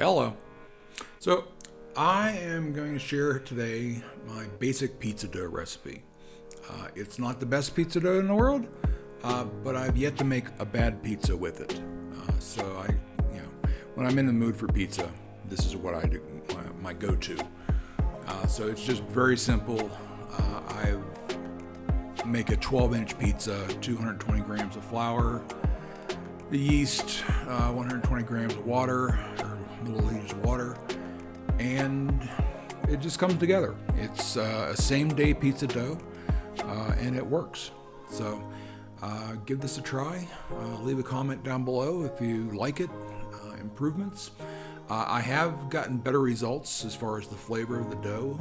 Hello. So I am going to share today my basic pizza dough recipe. It's not the best pizza dough in the world, but I've yet to make a bad pizza with it. When I'm in the mood for pizza, this is what I do, my go-to. So it's just very simple. I make a 12-inch pizza, 220 grams of flour, the yeast, 120 grams of water, or milliliters of water, and it just comes together. It's a same-day pizza dough, and it works. So give this a try. Leave a comment down below if you like it, improvements. I have gotten better results as far as the flavor of the dough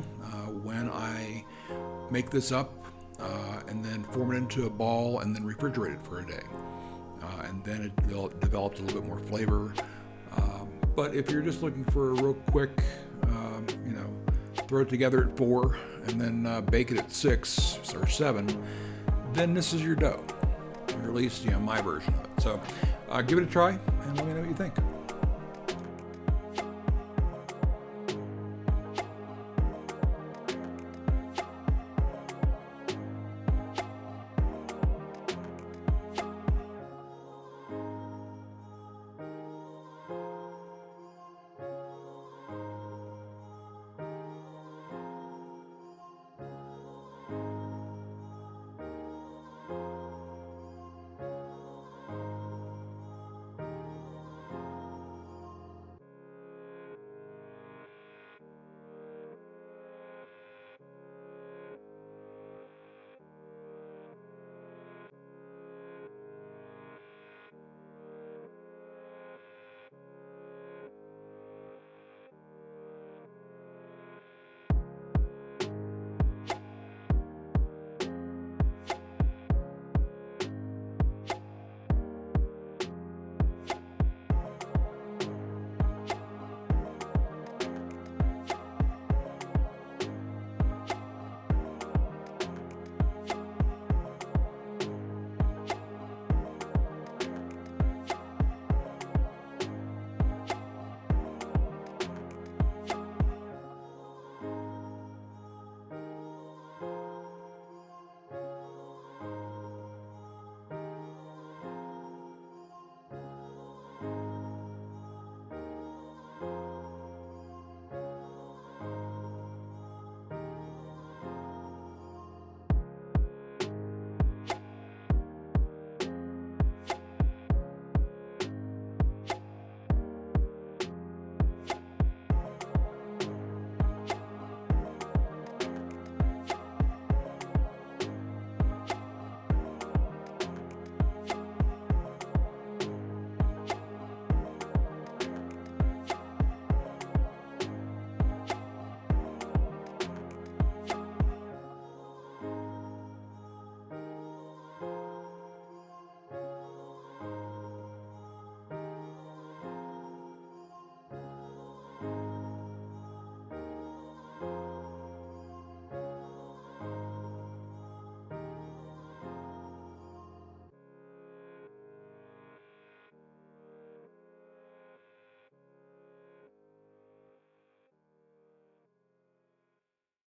when I make this up and then form it into a ball and then refrigerate it for a day. And then it develops a little bit more flavor. But if you're just looking for a real quick, throw it together at 4 and then bake it at 6 or 7, then this is your dough, or at least my version of it. So give it a try and let me know what you think.